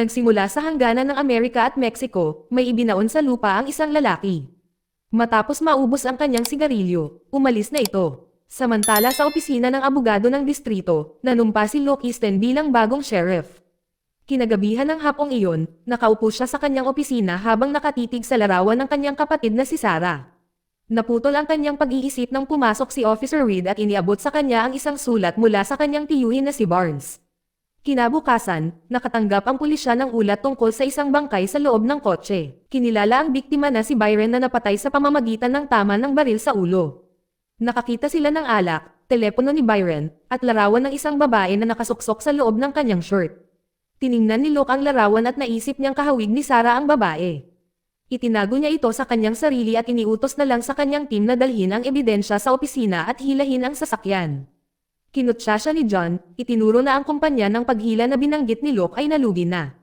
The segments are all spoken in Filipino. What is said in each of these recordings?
Nagsimula sa hangganan ng Amerika at Mexico, may ibinaon sa lupa ang isang lalaki. Matapos maubos ang kanyang sigarilyo, umalis na ito. Samantala sa opisina ng abogado ng distrito, nanumpa si Luke Easton bilang bagong sheriff. Kinagabihan ng hapong iyon, nakaupo siya sa kanyang opisina habang nakatitig sa larawan ng kanyang kapatid na si Sarah. Naputol ang kanyang pag-iisip nang pumasok si Officer Reed at iniabot sa kanya ang isang sulat mula sa kanyang tiyuhin na si Barnes. Kinabukasan, nakatanggap ang pulisya ng ulat tungkol sa isang bangkay sa loob ng kotse. Kinilala ang biktima na si Byron na napatay sa pamamagitan ng tama ng baril sa ulo. Nakakita sila ng alak, telepono ni Byron, at larawan ng isang babae na nakasuksok sa loob ng kanyang shirt. Tiningnan ni Luke ang larawan at naisip niyang kahawig ni Sarah ang babae. Itinago niya ito sa kanyang sarili at iniutos na lang sa kanyang team na dalhin ang ebidensya sa opisina at hilahin ang sasakyan. Kinutsa siya ni John, itinuro na ang kumpanya ng paghila na binanggit ni Luke ay nalugi na.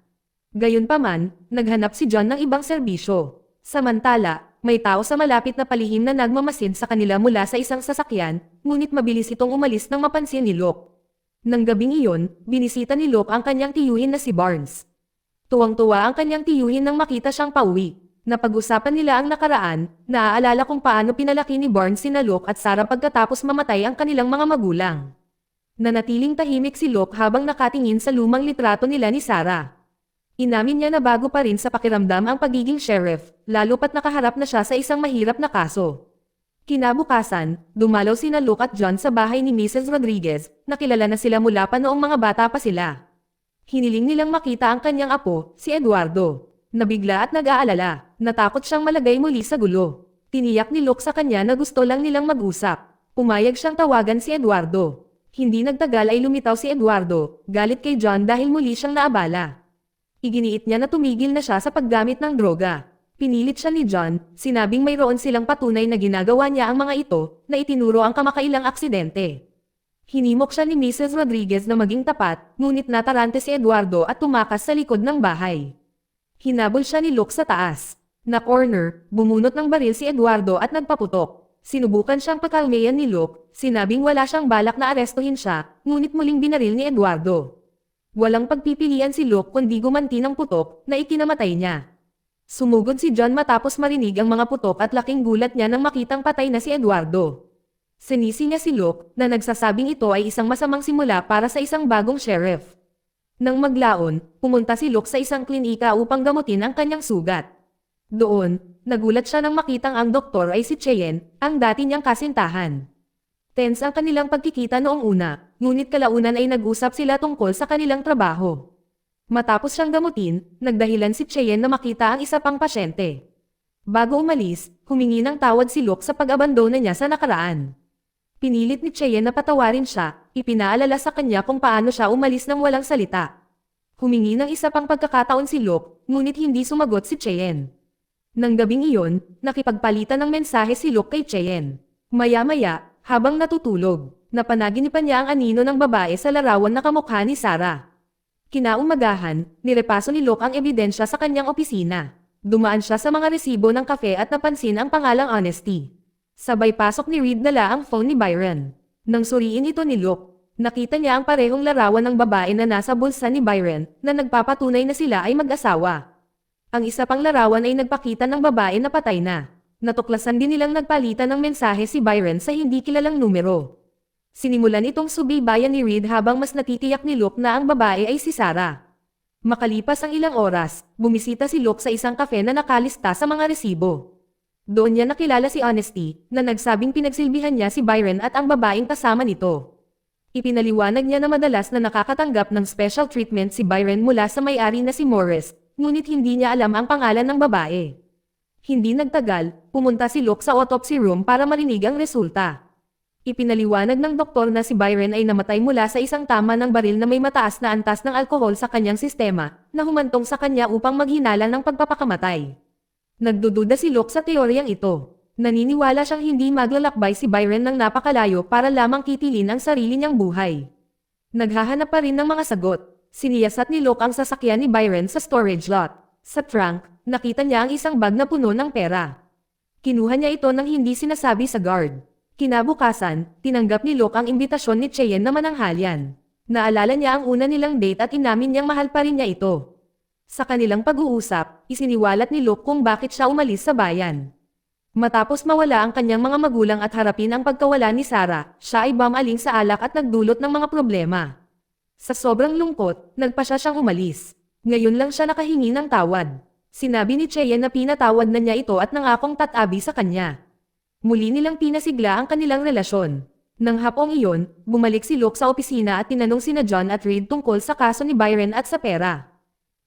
Gayunpaman, naghanap si John ng ibang serbisyo. Samantala, may tao sa malapit na palihim na nagmamasid sa kanila mula sa isang sasakyan, ngunit mabilis itong umalis nang mapansin ni Luke. Nang gabing iyon, binisita ni Luke ang kanyang tiyuhin na si Barnes. Tuwang-tuwa ang kanyang tiyuhin nang makita siyang pauwi. Napag-usapan nila ang nakaraan, naaalala kung paano pinalaki ni Barnes sina Luke at Sarah pagkatapos mamatay ang kanilang mga magulang. Nanatiling tahimik si Luke habang nakatingin sa lumang litrato nila ni Sarah. Inamin niya na bago pa rin sa pakiramdam ang pagiging sheriff, lalo pat nakaharap na siya sa isang mahirap na kaso. Kinabukasan, dumalaw sina Luke at John sa bahay ni Mrs. Rodriguez, nakilala na sila mula pa noong mga bata pa sila. Hiniling nilang makita ang kanyang apo, si Eduardo. Nabigla at nag-aalala, natakot siyang malagay muli sa gulo. Tiniyak ni Luke sa kanya na gusto lang nilang mag-usap. Pumayag siyang tawagan si Eduardo. Hindi nagtagal ay lumitaw si Eduardo, galit kay John dahil muli siyang naabala. Iginiit niya na tumigil na siya sa paggamit ng droga. Pinilit siya ni John, sinabing mayroon silang patunay na ginagawa niya ang mga ito, na itinuro ang kamakailang aksidente. Hinimok siya ni Mrs. Rodriguez na maging tapat, ngunit natarante si Eduardo at tumakas sa likod ng bahay. Hinabol siya ni Luke sa taas. Na corner, bumunot ng baril si Eduardo at nagpaputok. Sinubukan siyang pakalmayan ni Luke, sinabing wala siyang balak na arestuhin siya, ngunit muling binaril ni Eduardo. Walang pagpipilian si Luke kundi gumanti ng putok, na ikinamatay niya. Sumugod si John matapos marinig ang mga putok at laking gulat niya nang makitang patay na si Eduardo. Sinisi niya si Luke, na nagsasabing ito ay isang masamang simula para sa isang bagong sheriff. Nang maglaon, pumunta si Luke sa isang klinika upang gamutin ang kanyang sugat. Doon, nagulat siya nang makitang ang doktor ay si Cheyenne, ang dati niyang kasintahan. Tense ang kanilang pagkikita noong una, ngunit kalaunan ay nag-usap sila tungkol sa kanilang trabaho. Matapos siyang gamutin, nagdahilan si Cheyenne na makita ang isa pang pasyente. Bago umalis, humingi ng tawad si Luke sa pag-abandona niya sa nakaraan. Pinilit ni Cheyenne na patawarin siya, ipinaalala sa kanya kung paano siya umalis nang walang salita. Humingi ng isa pang pagkakataon si Luke, ngunit hindi sumagot si Cheyenne. Nang gabing iyon, nakipagpalitan ng mensahe si Luke kay Cheyenne. Maya-maya, habang natutulog, napanaginipan niya ang anino ng babae sa larawan na kamukha ni Sarah. Kinaumagahan, nirepaso ni Luke ang ebidensya sa kanyang opisina. Dumaan siya sa mga resibo ng kafe at napansin ang pangalang Honesty. Sabay pasok ni Reed dala ang phone ni Byron. Nang suriin ito ni Luke, nakita niya ang parehong larawan ng babae na nasa bulsa ni Byron, na nagpapatunay na sila ay mag-asawa. Ang isa pang larawan ay nagpakita ng babae na patay na. Natuklasan din nilang nagpalitan ng mensahe si Byron sa hindi kilalang numero. Sinimulan itong subaybayan ni Reed habang mas natitiyak ni Luke na ang babae ay si Sarah. Makalipas ang ilang oras, bumisita si Luke sa isang kafe na nakalista sa mga resibo. Doon niya nakilala si Honesty, na nagsabing pinagsilbihan niya si Byron at ang babaeng kasama nito. Ipinaliwanag niya na madalas na nakakatanggap ng special treatment si Byron mula sa may-ari na si Morris, ngunit hindi niya alam ang pangalan ng babae. Hindi nagtagal, pumunta si Luke sa autopsy room para marinig ang resulta. Ipinaliwanag ng doktor na si Byron ay namatay mula sa isang tama ng baril na may mataas na antas ng alkohol sa kanyang sistema, na humantong sa kanya upang maghinala ng pagpapakamatay. Nagdududa si Luke sa teoryang ito. Naniniwala siyang hindi maglalakbay si Byron ng napakalayo para lamang kitilin ang sarili niyang buhay. Naghahanap pa rin ng mga sagot. Siniyasat ni Luke ang sasakyan ni Byron sa storage lot. Sa trunk, nakita niya ang isang bag na puno ng pera. Kinuha niya ito nang hindi sinasabi sa guard. Kinabukasan, tinanggap ni Luke ang imbitasyon ni Cheyenne na mananghalian. Naalala niya ang una nilang date at inamin niyang mahal pa rin niya ito. Sa kanilang pag-uusap, isiniwalat ni Luke kung bakit siya umalis sa bayan. Matapos mawala ang kanyang mga magulang at harapin ang pagkawala ni Sarah, siya ay bumaling sa alak at nagdulot ng mga problema. Sa sobrang lungkot, nagpasya siyang umalis. Ngayon lang siya nakahingi ng tawad. Sinabi ni Cheyenne na pinatawad na niya ito at nangakong tatabi sa kanya. Muli nilang pinasigla ang kanilang relasyon. Nang hapong iyon, bumalik si Luke sa opisina at tinanong sina John at Reed tungkol sa kaso ni Byron at sa pera.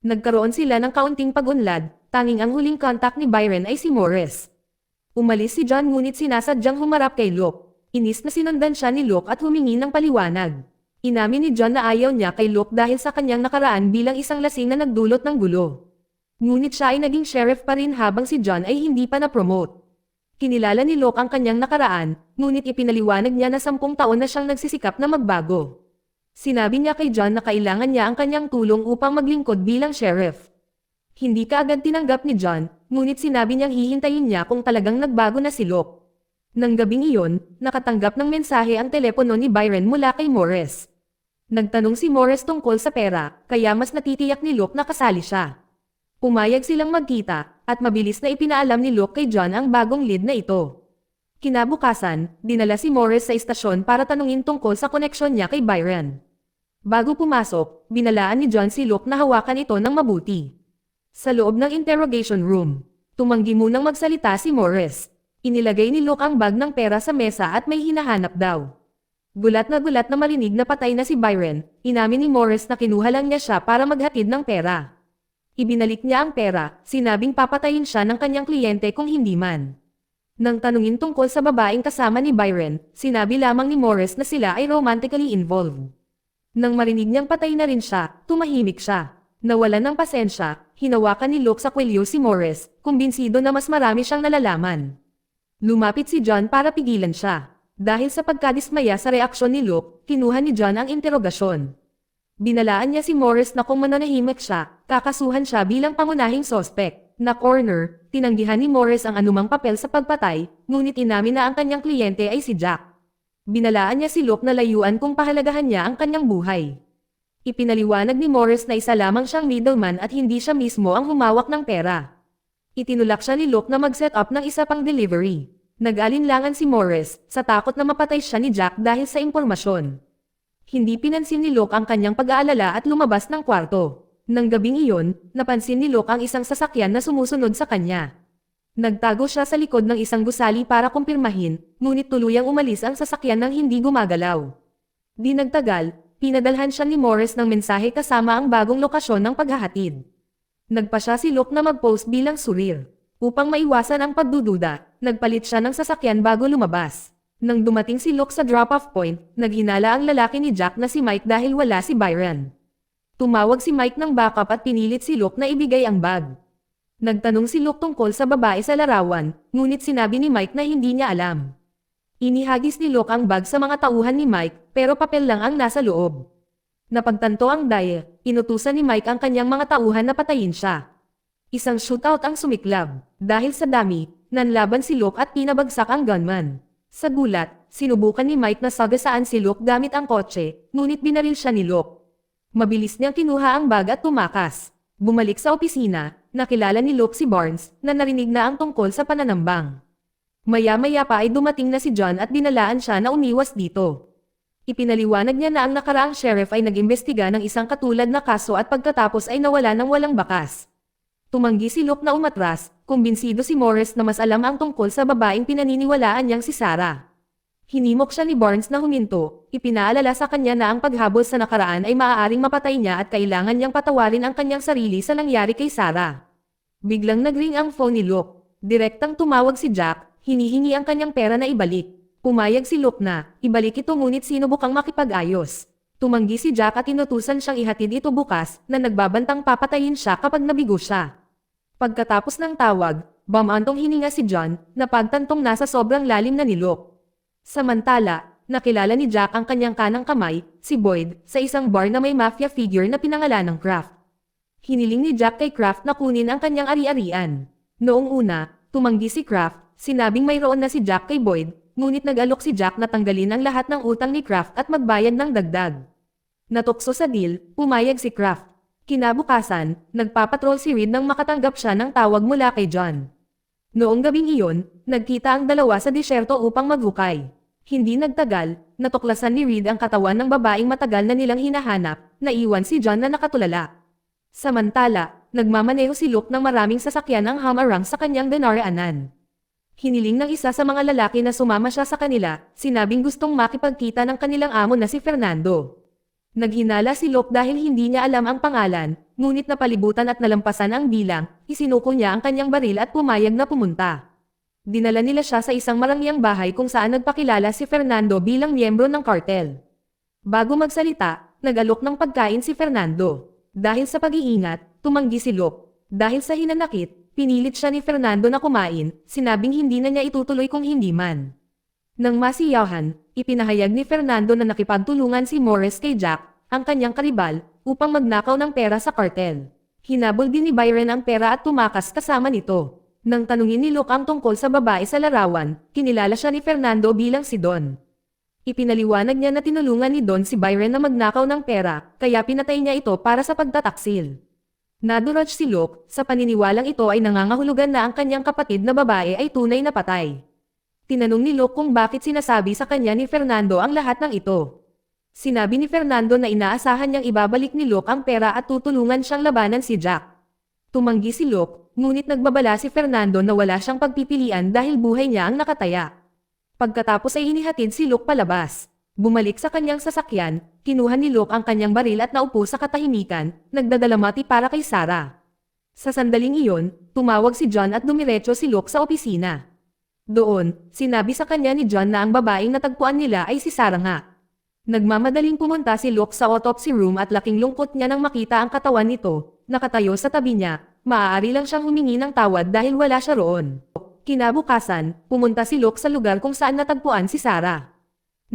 Nagkaroon sila ng kaunting pag-unlad, tanging ang huling contact ni Byron ay si Morris. Umalis si John ngunit sinasadyang humarap kay Luke. Inis na sinundan siya ni Luke at humingi ng paliwanag. Inamin ni John na ayaw niya kay Luke dahil sa kanyang nakaraan bilang isang lasing na nagdulot ng gulo. Ngunit siya ay naging sheriff pa rin habang si John ay hindi pa na-promote. Kinilala ni Luke ang kanyang nakaraan, ngunit ipinaliwanag niya na 10 taon na siyang nagsisikap na magbago. Sinabi niya kay John na kailangan niya ang kanyang tulong upang maglingkod bilang sheriff. Hindi kaagad tinanggap ni John, ngunit sinabi niyang hihintayin niya kung talagang nagbago na si Luke. Nang gabing iyon, nakatanggap ng mensahe ang telepono ni Byron mula kay Morris. Nagtanong si Morris tungkol sa pera, kaya mas natitiyak ni Luke na kasali siya. Pumayag silang magkita, at mabilis na ipinaalam ni Luke kay John ang bagong lead na ito. Kinabukasan, dinala si Morris sa istasyon para tanungin tungkol sa koneksyon niya kay Byron. Bago pumasok, binalaan ni John si Luke na hawakan ito ng mabuti. Sa loob ng interrogation room, tumanggi munang magsalita si Morris. Inilagay ni Luke ang bag ng pera sa mesa at may hinahanap daw. Gulat na marinig na patay na si Byron, inamin ni Morris na kinuha lang niya siya para maghatid ng pera. Ibinalik niya ang pera, sinabing papatayin siya ng kanyang kliyente kung hindi man. Nang tanungin tungkol sa babaeng kasama ni Byron, sinabi lamang ni Morris na sila ay romantically involved. Nang marinig niyang patay na rin siya, tumahimik siya. Nawalan ng pasensya, hinawakan ni Luke sa kwelyo si Morris, kumbinsido na mas marami siyang nalalaman. Lumapit si John para pigilan siya. Dahil sa pagkadismaya sa reaksyon ni Luke, kinuha ni John ang interogasyon. Binalaan niya si Morris na kung mananahimik siya, kakasuhan siya bilang pangunahing sospek. Na corner, tinanggihan ni Morris ang anumang papel sa pagpatay, ngunit inamin na ang kanyang kliyente ay si Jack. Binalaan niya si Luke na layuan kung pahalagahan niya ang kanyang buhay. Ipinaliwanag ni Morris na isa lamang siyang middleman at hindi siya mismo ang humawak ng pera. Itinulak siya ni Luke na mag-set up ng isa pang delivery. Nag-alinlangan si Morris, sa takot na mapatay siya ni Jack dahil sa impormasyon. Hindi pinansin ni Luke ang kanyang pag-aalala at lumabas ng kwarto. Nang gabing iyon, napansin ni Luke ang isang sasakyan na sumusunod sa kanya. Nagtago siya sa likod ng isang gusali para kumpirmahin, ngunit tuluyang umalis ang sasakyan nang hindi gumagalaw. Di nagtagal, pinadalhan siya ni Morris ng mensahe kasama ang bagong lokasyon ng paghahatid. Nagpa siya si Luke na mag-post bilang surir. Upang maiwasan ang pagdududa, nagpalit siya ng sasakyan bago lumabas. Nang dumating si Luke sa drop-off point, naghinala ang lalaki ni Jack na si Mike dahil wala si Byron. Tumawag si Mike ng backup at pinilit si Luke na ibigay ang bag. Nagtanong si Luke tungkol sa babae sa larawan, ngunit sinabi ni Mike na hindi niya alam. Inihagis ni Luke ang bag sa mga tauhan ni Mike, pero papel lang ang nasa loob. Napagtanto ang daya, inutusan ni Mike ang kanyang mga tauhan na patayin siya. Isang shootout ang sumiklab. Dahil sa dami, nanlaban si Luke at pinabagsak ang gunman. Sa gulat, sinubukan ni Mike na sagasaan si Luke gamit ang kotse, ngunit binaril siya ni Luke. Mabilis niyang kinuha ang bag at tumakas. Bumalik sa opisina, nakilala ni Luke si Barnes, na narinig na ang tungkol sa pananambang. Maya-maya pa ay dumating na si John at dinalaan siya na umiwas dito. Ipinaliwanag niya na ang nakaraang sheriff ay nag-imbestiga ng isang katulad na kaso at pagkatapos ay nawala ng walang bakas. Tumanggi si Luke na umatras, kumbinsido si Morris na mas alam ang tungkol sa babaeng pinaniniwalaan niyang si Sarah. Hinimok siya ni Barnes na huminto, ipinaalala sa kanya na ang paghabol sa nakaraan ay maaaring mapatay niya at kailangan niyang patawarin ang kanyang sarili sa nangyari kay Sarah. Biglang nagring ang phone ni Luke. Direktang tumawag si Jack, hinihingi ang kanyang pera na ibalik. Pumayag si Luke na, ibalik ito ngunit sinubukang makipag-ayos. Tumanggi si Jack at inutusan siyang ihatid ito bukas, na nagbabantang papatayin siya kapag nabigo siya. Pagkatapos ng tawag, bumantong hininga si John, na pagtantong nasa sobrang lalim na ni Luke. Samantala, nakilala ni Jack ang kanyang kanang kamay, si Boyd, sa isang bar na may mafia figure na pinangalan ng Kraft. Hiniling ni Jack kay Kraft na kunin ang kanyang ari-arian. Noong una, tumanggi si Kraft, sinabing mayroon na si Jack kay Boyd, ngunit nag-alok si Jack na tanggalin ang lahat ng utang ni Kraft at magbayad ng dagdag. Natukso sa deal, pumayag si Kraft. Kinabukasan, nagpapatrol si Reed nang makatanggap siya ng tawag mula kay John. Noong gabing iyon, nagkita ang dalawa sa disyerto upang maghukay. Hindi nagtagal, natuklasan ni Reed ang katawan ng babaeng matagal na nilang hinahanap, naiwan si John na nakatulala. Samantala, nagmamaneho si Luke ng maraming sasakyan ang hamarang sa kanyang dinaraanan. Hiniling ng isa sa mga lalaki na sumama siya sa kanila, sinabing gustong makipagkita ng kanilang amo na si Fernando. Naghinala si Luke dahil hindi niya alam ang pangalan, ngunit napalibutan at nalampasan ang bilang, isinuko niya ang kanyang baril at pumayag na pumunta. Dinala nila siya sa isang marangyang bahay kung saan nagpakilala si Fernando bilang miyembro ng kartel. Bago magsalita, nag-alok ng pagkain si Fernando. Dahil sa pag-iingat, tumanggi si Luke. Dahil sa hinanakit, pinilit siya ni Fernando na kumain, sinabing hindi na niya itutuloy kung hindi man. Nang masiyahan, ipinahayag ni Fernando na nakipagtulungan si Morris kay Jack, ang kanyang karibal, upang magnakaw ng pera sa kartel. Hinabol din ni Byron ang pera at tumakas kasama nito. Nang tanungin ni Luke ang tungkol sa babae sa larawan, kinilala siya ni Fernando bilang si Don. Ipinaliwanag niya na tinulungan ni Don si Byron na magnakaw ng pera, kaya pinatay niya ito para sa pagtataksil. Nadurog si Luke, sa paniniwalang ito ay nangangahulugan na ang kanyang kapatid na babae ay tunay na patay. Tinanong ni Luke kung bakit sinasabi sa kanya ni Fernando ang lahat ng ito. Sinabi ni Fernando na inaasahan niyang ibabalik ni Luke ang pera at tutulungan siyang labanan si Jack. Tumanggi si Luke, ngunit nagbabala si Fernando na wala siyang pagpipilian dahil buhay niya ang nakataya. Pagkatapos ay hinihatid si Luke palabas. Bumalik sa kanyang sasakyan, kinuha ni Luke ang kanyang baril at naupo sa katahimikan, nagdadalamati para kay Sarah. Sa sandaling iyon, tumawag si John at dumiretso si Luke sa opisina. Doon, sinabi sa kanya ni John na ang babaeng natagpuan nila ay si Sarah nga. Nagmamadaling pumunta si Luke sa autopsy room at laking lungkot niya nang makita ang katawan nito, nakatayo sa tabi niya, maaari lang siyang humingi ng tawad dahil wala siya roon. Kinabukasan, pumunta si Luke sa lugar kung saan natagpuan si Sarah.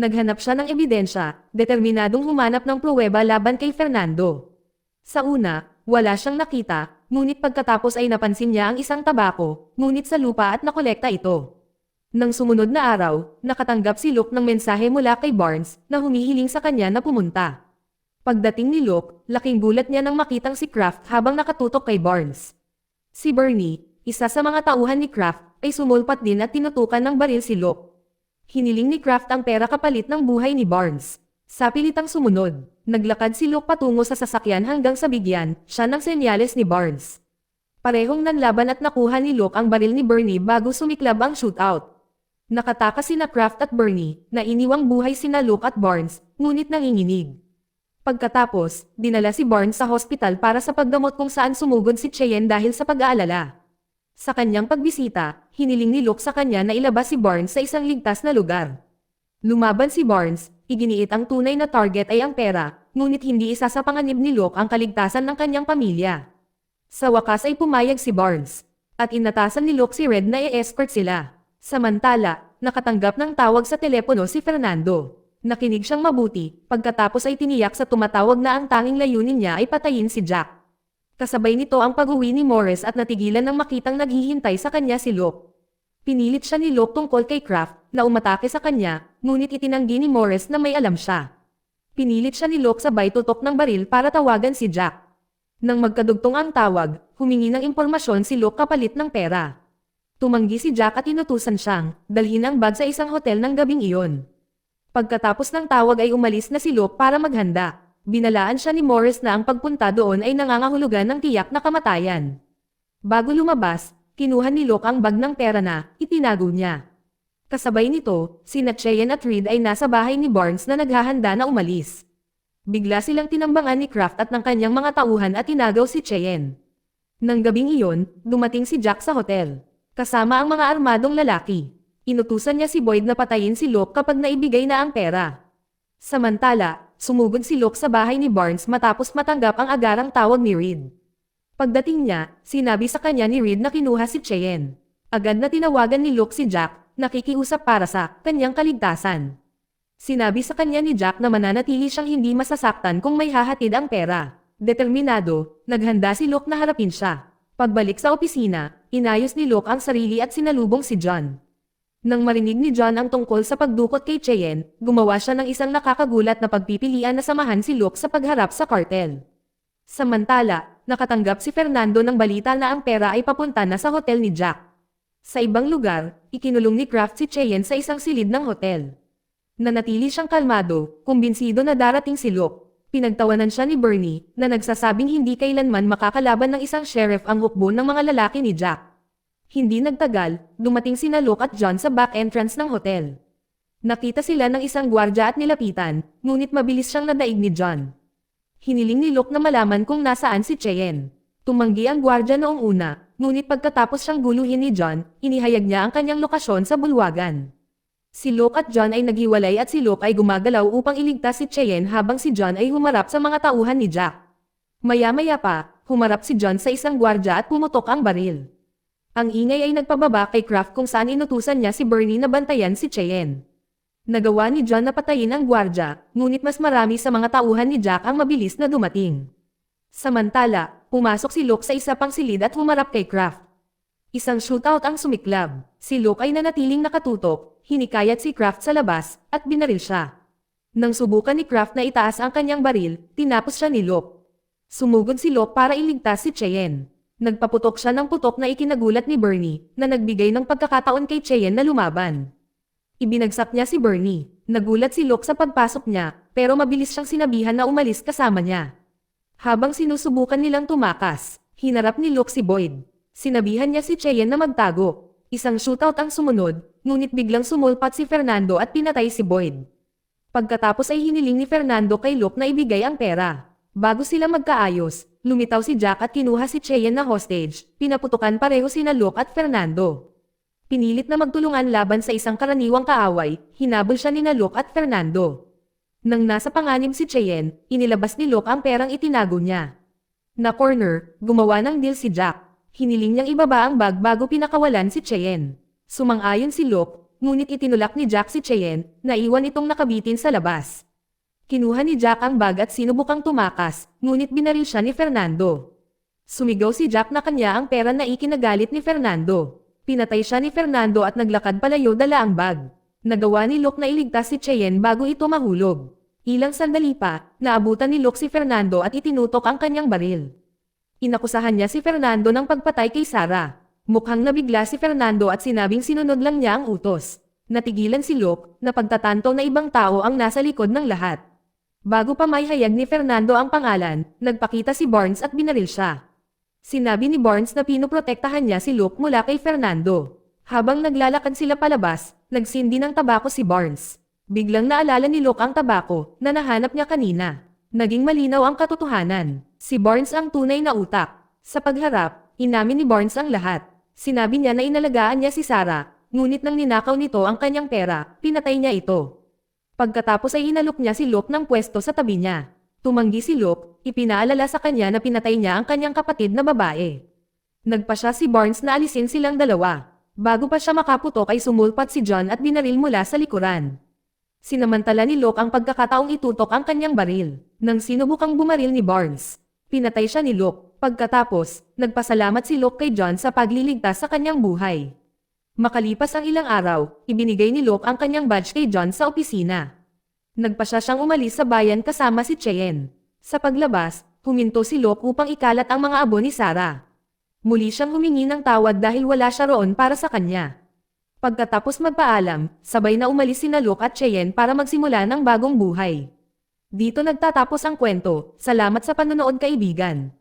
Naghanap siya ng ebidensya, determinadong humanap ng pruweba laban kay Fernando. Sa una, wala siyang nakita, ngunit pagkatapos ay napansin niya ang isang tabako, ngunit sa lupa at nakolekta ito. Nang sumunod na araw, nakatanggap si Luke ng mensahe mula kay Barnes na humihiling sa kanya na pumunta. Pagdating ni Luke, laking gulat niya nang makitang si Kraft habang nakatutok kay Barnes. Si Bernie, isa sa mga tauhan ni Kraft, ay sumulpat din at tinutukan ng baril si Luke. Hiniling ni Kraft ang pera kapalit ng buhay ni Barnes. Sa pilitang sumunod, naglakad si Luke patungo sa sasakyan hanggang sa bigyan siya ng senyales ni Barnes. Parehong nanlaban at nakuha ni Luke ang baril ni Bernie bago sumiklab ang shootout. Nakatakas sina Kraft at Bernie, na iniwang buhay sina Luke at Barnes, ngunit nanginginig. Pagkatapos, dinala si Barnes sa hospital para sa paggamot kung saan sumugod si Cheyenne dahil sa pag-aalala. Sa kanyang pagbisita, hiniling ni Luke sa kanya na ilabas si Barnes sa isang ligtas na lugar. Lumaban si Barnes, iginiit ang tunay na target ay ang pera, ngunit hindi isa sa panganib ni Luke ang kaligtasan ng kanyang pamilya. Sa wakas ay pumayag si Barnes, at inatasan ni Luke si Red na i-escort sila. Samantala, nakatanggap ng tawag sa telepono si Fernando. Nakinig siyang mabuti, pagkatapos ay tiniyak sa tumatawag na ang tanging layunin niya ay patayin si Jack. Kasabay nito ang pag-uwi ni Morris at natigilan ng makitang naghihintay sa kanya si Luke. Pinilit siya ni Luke tungkol kay Kraft, na umatake sa kanya, ngunit itinanggi ni Morris na may alam siya. Pinilit siya ni Luke sabay tutok ng baril para tawagan si Jack. Nang magkadugtong ang tawag, humingi ng impormasyon si Luke kapalit ng pera. Tumanggi si Jack at inutusan siyang dalhin ang bag sa isang hotel ng gabing iyon. Pagkatapos ng tawag ay umalis na si Luke para maghanda. Binalaan siya ni Morris na ang pagpunta doon ay nangangahulugan ng tiyak na kamatayan. Bago lumabas, kinuha ni Luke ang bag ng pera na itinago niya. Kasabay nito, sina Cheyenne at Reed ay nasa bahay ni Barnes na naghahanda na umalis. Bigla silang tinambangan ni Kraft at ng kanyang mga tauhan at tinagaw si Cheyenne. Nang gabing iyon, dumating si Jack sa hotel. Kasama ang mga armadong lalaki. Inutusan niya si Boyd na patayin si Luke kapag naibigay na ang pera. Samantala, sumugod si Luke sa bahay ni Barnes matapos matanggap ang agarang tawag ni Reed. Pagdating niya, sinabi sa kanya ni Reed na kinuha si Cheyenne. Agad na tinawagan ni Luke si Jack, nakikiusap para sa kanyang kaligtasan. Sinabi sa kanya ni Jack na mananatili siyang hindi masasaktan kung may hahatid ang pera. Determinado, naghanda si Luke na harapin siya. Pagbalik sa opisina, inayos ni Luke ang sarili at sinalubong si John. Nang marinig ni John ang tungkol sa pagdukot kay Cheyenne, gumawa siya ng isang nakakagulat na pagpipilian na samahan si Luke sa pagharap sa kartel. Samantala, nakatanggap si Fernando ng balita na ang pera ay papunta na sa hotel ni Jack. Sa ibang lugar, ikinulong ni Kraft si Cheyenne sa isang silid ng hotel. Nanatili siyang kalmado, kumbinsido na darating si Luke. Pinagtawanan siya ni Bernie, na nagsasabing hindi kailanman makakalaban ng isang sheriff ang hukbo ng mga lalaki ni Jack. Hindi nagtagal, dumating sina Luke at John sa back entrance ng hotel. Nakita sila ng isang gwardya at nilapitan, ngunit mabilis siyang nadaig ni John. Hiniling ni Luke na malaman kung nasaan si Cheyenne. Tumanggi ang gwardya noong una, ngunit pagkatapos siyang guluhin ni John, inihayag niya ang kanyang lokasyon sa bulwagan. Si Luke at John ay naghiwalay at si Luke ay gumagalaw upang iligtas si Cheyenne habang si John ay humarap sa mga tauhan ni Jack. Maya-maya pa, humarap si John sa isang gwardya at pumutok ang baril. Ang ingay ay nagpababa kay Kraft kung saan inutusan niya si Bernie na bantayan si Cheyenne. Nagawa ni John na patayin ang gwardya, ngunit mas marami sa mga tauhan ni Jack ang mabilis na dumating. Samantala, pumasok si Luke sa isa pang silid at humarap kay Kraft. Isang shootout ang sumiklab. Si Luke ay nanatiling nakatutok, hinikayat si Kraft sa labas, at binaril siya. Nang subukan ni Kraft na itaas ang kanyang baril, tinapos siya ni Luke. Sumugod si Luke para iligtas si Cheyenne. Nagpaputok siya ng putok na ikinagulat ni Bernie, na nagbigay ng pagkakataon kay Cheyenne na lumaban. Ibinagsak niya si Bernie. Nagulat si Luke sa pagpasok niya, pero mabilis siyang sinabihan na umalis kasama niya. Habang sinusubukan nilang tumakas, hinarap ni Luke si Boyd. Sinabihan niya si Cheyenne na magtago. Isang shootout ang sumunod, ngunit biglang sumulpat si Fernando at pinatay si Boyd. Pagkatapos ay hiniling ni Fernando kay Luke na ibigay ang pera. Bago sila magkaayos, lumitaw si Jack at kinuha si Cheyenne na hostage. Pinaputukan pareho sina Luke at Fernando. Pinilit na magtulungan laban sa isang karaniwang kaaway, hinabol siya nina Luke at Fernando. Nang nasa panganib si Cheyenne, inilabas ni Luke ang perang itinago niya. Na corner, gumawa ng deal si Jack. Hiniling niyang ibaba ang bag bago pinakawalan si Cheyenne. Sumang-ayon si Luke, ngunit itinulak ni Jack si Cheyenne, na iwan itong nakabitin sa labas. Kinuha ni Jack ang bag at sinubukang tumakas, ngunit binaril siya ni Fernando. Sumigaw si Jack na kanya ang pera na ikinagalit ni Fernando. Pinatay siya ni Fernando at naglakad palayo dala ang bag. Nagawa ni Luke na iligtas si Cheyenne bago ito mahulog. Ilang sandali pa, naabutan ni Luke si Fernando at itinutok ang kanyang baril. Inakusahan niya si Fernando ng pagpatay kay Sarah. Mukhang nabigla si Fernando at sinabing sinunod lang niya ang utos. Natigilan si Luke, na pagtatanto na ibang tao ang nasa likod ng lahat. Bago pa maihayag ni Fernando ang pangalan, nagpakita si Barnes at binaril siya. Sinabi ni Barnes na pinoprotektahan niya si Luke mula kay Fernando. Habang naglalakad sila palabas, nagsindi ng tabako si Barnes. Biglang naalala ni Luke ang tabako na nahanap niya kanina. Naging malinaw ang katotohanan. Si Barnes ang tunay na utak. Sa pagharap, inamin ni Barnes ang lahat. Sinabi niya na inalagaan niya si Sarah, ngunit nang ninakaw nito ang kanyang pera, pinatay niya ito. Pagkatapos ay hinalok niya si Luke ng pwesto sa tabi niya. Tumanggi si Luke, ipinaalala sa kanya na pinatay niya ang kanyang kapatid na babae. Nagpa siya si Barnes na alisin silang dalawa. Bago pa siya makaputok ay sumulpat si John at binaril mula sa likuran. Sinamantala ni Luke ang pagkakataong itutok ang kanyang baril. Nang sinubukang bumaril ni Barnes, pinatay siya ni Luke. Pagkatapos, nagpasalamat si Luke kay John sa pagliligtas sa kanyang buhay. Makalipas ang ilang araw, ibinigay ni Luke ang kanyang badge kay John sa opisina. Nagpasya siyang umalis sa bayan kasama si Cheyenne. Sa paglabas, huminto si Luke upang ikalat ang mga abo ni Sarah. Muli siyang humingi ng tawad dahil wala siya roon para sa kanya. Pagkatapos magpaalam, sabay na umalis sina Luke at Cheyenne para magsimula ng bagong buhay. Dito nagtatapos ang kwento. Salamat sa panonood kaibigan.